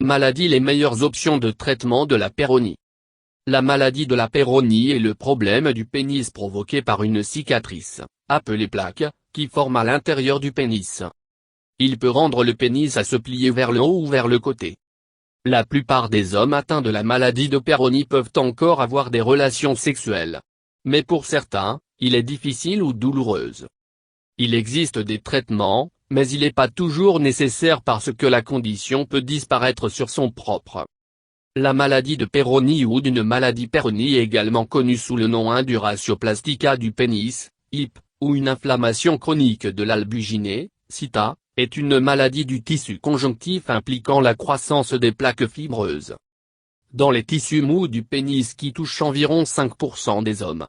Maladie. Les meilleures options de traitement de la péronie. La maladie de la péronie est le problème du pénis provoqué par une cicatrice, appelée plaque, qui forme à l'intérieur du pénis. Il peut rendre le pénis à se plier vers le haut ou vers le côté. La plupart des hommes atteints de la maladie de péronie peuvent encore avoir des relations sexuelles. Mais pour certains, il est difficile ou douloureuse. Il existe des traitements, mais il n'est pas toujours nécessaire parce que la condition peut disparaître sur son propre. La maladie de péronie ou d'une maladie péronie est également connue sous le nom induratio plastica du pénis, IP, ou une inflammation chronique de l'albuginée, SITA, est une maladie du tissu conjonctif impliquant la croissance des plaques fibreuses dans les tissus mous du pénis qui touche environ 5% des hommes.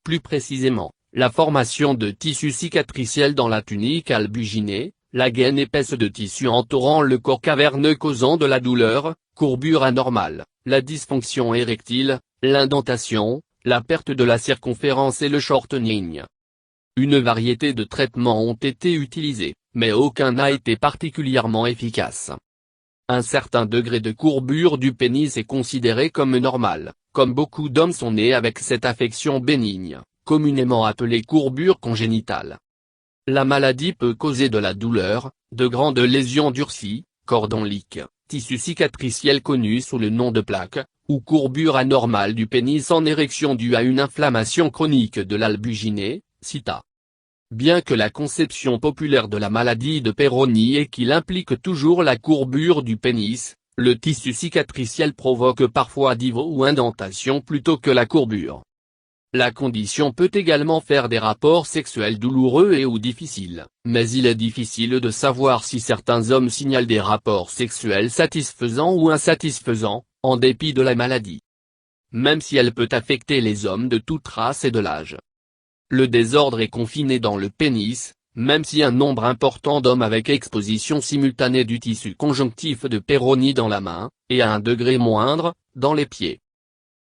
Plus précisément, la formation de tissus cicatriciels dans la tunique albuginée, la gaine épaisse de tissu entourant le corps caverneux causant de la douleur, courbure anormale, la dysfonction érectile, l'indentation, la perte de la circonférence et le shortening. Une variété de traitements ont été utilisés, mais aucun n'a été particulièrement efficace. Un certain degré de courbure du pénis est considéré comme normal, comme beaucoup d'hommes sont nés avec cette affection bénigne, communément appelée courbure congénitale. La maladie peut causer de la douleur, de grandes lésions durcies, cordon lique, tissu cicatriciel connu sous le nom de plaque, ou courbure anormale du pénis en érection due à une inflammation chronique de l'albuginée, SITA. Bien que la conception populaire de la maladie de péronie est qu'il implique toujours la courbure du pénis, le tissu cicatriciel provoque parfois divot ou indentation plutôt que la courbure. La condition peut également faire des rapports sexuels douloureux et ou difficiles, mais il est difficile de savoir si certains hommes signalent des rapports sexuels satisfaisants ou insatisfaisants, en dépit de la maladie. Même si elle peut affecter les hommes de toute race et de l'âge. Le désordre est confiné dans le pénis, même si un nombre important d'hommes avec exposition simultanée du tissu conjonctif de péronie dans la main, et à un degré moindre, dans les pieds.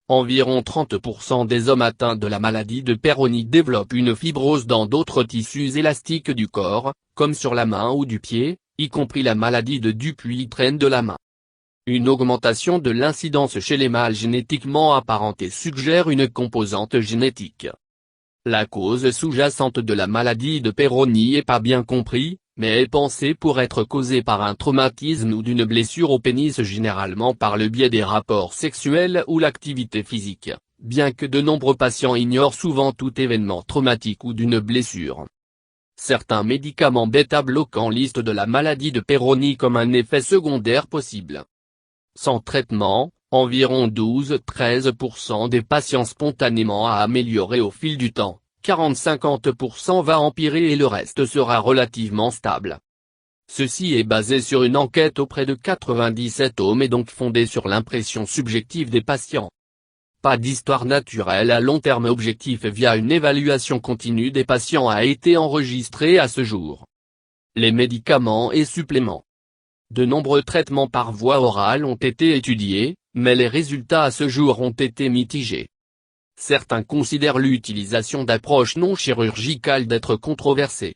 Environ 30% des hommes atteints de la maladie de péronie développent une fibrose dans d'autres tissus élastiques du corps, comme sur la main ou du pied, y compris la maladie de Dupuytren de la main. Une augmentation de l'incidence chez les mâles génétiquement apparentés suggère une composante génétique. La cause sous-jacente de la maladie de péronie n'est pas bien comprise, mais est pensée pour être causée par un traumatisme ou d'une blessure au pénis généralement par le biais des rapports sexuels ou l'activité physique, bien que de nombreux patients ignorent souvent tout événement traumatique ou d'une blessure. Certains médicaments bêta-bloquants listent de la maladie de péronie comme un effet secondaire possible. Sans traitement, environ 12-13% des patients spontanément à améliorer au fil du temps, 40-50% va empirer et le reste sera relativement stable. Ceci est basé sur une enquête auprès de 97 hommes et donc fondé sur l'impression subjective des patients. Pas d'histoire naturelle à long terme objectif via une évaluation continue des patients a été enregistrée à ce jour. Les médicaments et suppléments. De nombreux traitements par voie orale ont été étudiés, mais les résultats à ce jour ont été mitigés. Certains considèrent l'utilisation d'approches non chirurgicales d'être controversée.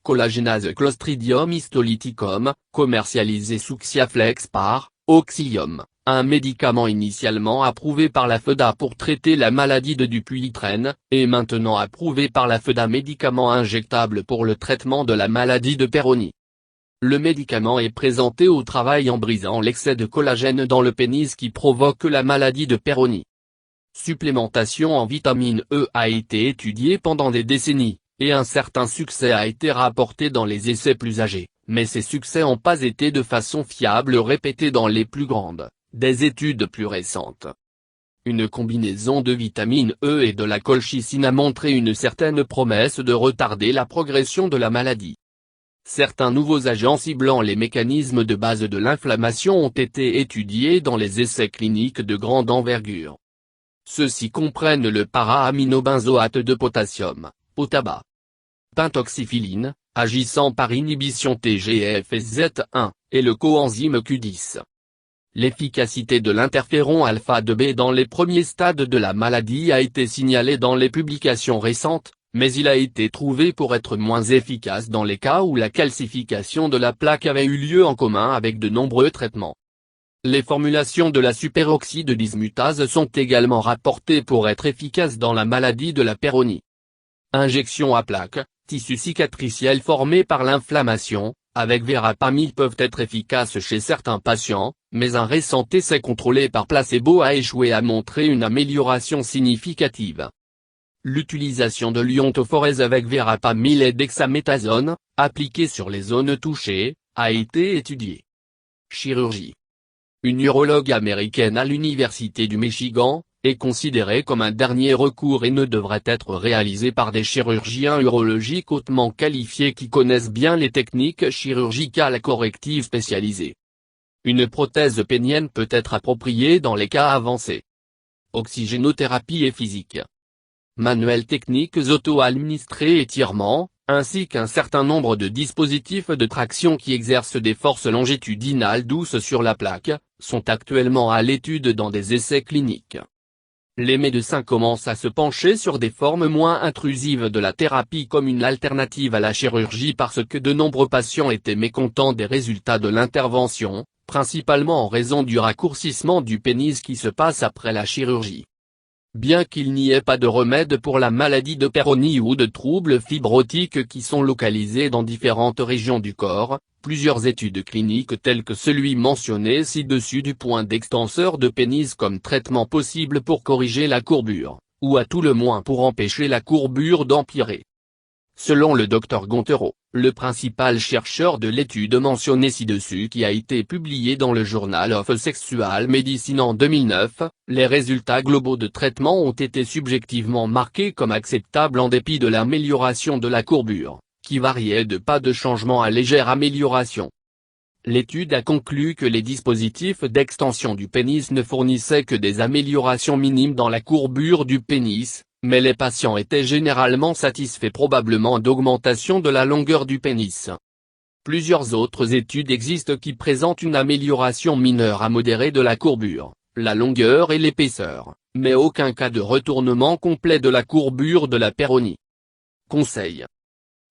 Collagénase Clostridium histolyticum, commercialisé sous Xiaflex par Oxyum, un médicament initialement approuvé par la FDA pour traiter la maladie de Dupuytren, et maintenant approuvé par la FDA médicament injectable pour le traitement de la maladie de péronie. Le médicament est présenté au travail en brisant l'excès de collagène dans le pénis qui provoque la maladie de péronie. Supplémentation en vitamine E a été étudiée pendant des décennies, et un certain succès a été rapporté dans les essais plus âgés, mais ces succès n'ont pas été de façon fiable répétés dans les plus grandes, des études plus récentes. Une combinaison de vitamine E et de la colchicine a montré une certaine promesse de retarder la progression de la maladie. Certains nouveaux agents ciblant les mécanismes de base de l'inflammation ont été étudiés dans les essais cliniques de grande envergure. Ceux-ci comprennent le para-aminobenzoate de potassium, POTABA. Pentoxyphyline, agissant par inhibition TGF-Z1, et le coenzyme Q10. L'efficacité de l'interféron alpha-2b dans les premiers stades de la maladie a été signalée dans les publications récentes, mais il a été trouvé pour être moins efficace dans les cas où la calcification de la plaque avait eu lieu en commun avec de nombreux traitements. Les formulations de la superoxyde dismutase sont également rapportées pour être efficaces dans la maladie de la Peyronie. Injections à plaques, tissus cicatriciels formés par l'inflammation, avec verapamil peuvent être efficaces chez certains patients, mais un récent essai contrôlé par placebo a échoué à montrer une amélioration significative. L'utilisation de l'iontophorèse avec verapamil et dexaméthasone, appliquée sur les zones touchées, a été étudiée. Chirurgie. Une urologue américaine à l'Université du Michigan, est considérée comme un dernier recours et ne devrait être réalisée par des chirurgiens urologiques hautement qualifiés qui connaissent bien les techniques chirurgicales correctives spécialisées. Une prothèse pénienne peut être appropriée dans les cas avancés. Oxygénothérapie et physique. Manuels techniques auto-administrés étirements, ainsi qu'un certain nombre de dispositifs de traction qui exercent des forces longitudinales douces sur la plaque, sont actuellement à l'étude dans des essais cliniques. Les médecins commencent à se pencher sur des formes moins intrusives de la thérapie comme une alternative à la chirurgie parce que de nombreux patients étaient mécontents des résultats de l'intervention, principalement en raison du raccourcissement du pénis qui se passe après la chirurgie. Bien qu'il n'y ait pas de remède pour la maladie de Peyronie ou de troubles fibrotiques qui sont localisés dans différentes régions du corps, plusieurs études cliniques telles que celui mentionné ci-dessus du point d'extenseur de pénis comme traitement possible pour corriger la courbure, ou à tout le moins pour empêcher la courbure d'empirer. Selon le Dr Gontereau, le principal chercheur de l'étude mentionnée ci-dessus qui a été publiée dans le Journal of Sexual Medicine en 2009, les résultats globaux de traitement ont été subjectivement marqués comme acceptables en dépit de l'amélioration de la courbure, qui variait de pas de changement à légère amélioration. L'étude a conclu que les dispositifs d'extension du pénis ne fournissaient que des améliorations minimes dans la courbure du pénis, mais les patients étaient généralement satisfaits probablement d'augmentation de la longueur du pénis. Plusieurs autres études existent qui présentent une amélioration mineure à modérée de la courbure, la longueur et l'épaisseur, mais aucun cas de retournement complet de la courbure de la Peyronie. Conseil.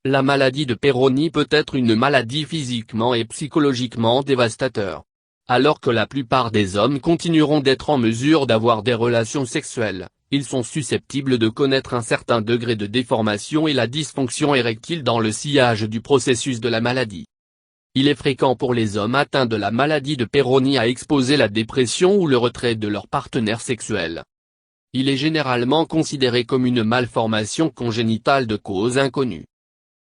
La maladie de Peyronie peut être une maladie physiquement et psychologiquement dévastateur. Alors que la plupart des hommes continueront d'être en mesure d'avoir des relations sexuelles, ils sont susceptibles de connaître un certain degré de déformation et la dysfonction érectile dans le sillage du processus de la maladie. Il est fréquent pour les hommes atteints de la maladie de Peyronie à exposer la dépression ou le retrait de leur partenaire sexuel. Il est généralement considéré comme une malformation congénitale de cause inconnue.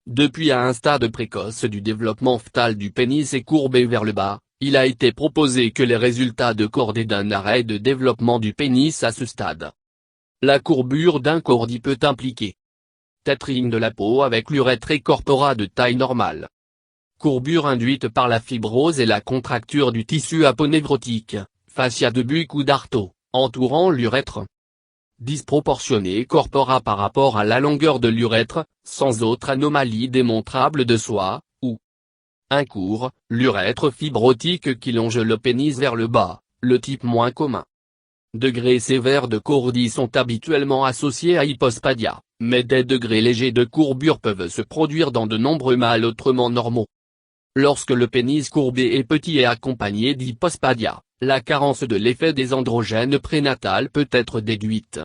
Depuis à un stade précoce du développement fœtal du pénis est courbé vers le bas, il a été proposé que les résultats de cordée d'un arrêt de développement du pénis à ce stade. La courbure d'un cordie peut impliquer tethering de la peau avec l'urètre et corpora de taille normale. Courbure induite par la fibrose et la contracture du tissu aponevrotique, fascia de Buck ou d'Artaud, entourant l'urètre. Disproportionné corpora par rapport à la longueur de l'urètre, sans autre anomalie démontrable de soi, ou incourt, l'urètre fibrotique qui longe le pénis vers le bas, le type moins commun. Degrés sévères de cordie sont habituellement associés à hypospadia, mais des degrés légers de courbure peuvent se produire dans de nombreux mâles autrement normaux. Lorsque le pénis courbé est petit et accompagné d'hypospadia, la carence de l'effet des androgènes prénatales peut être déduite.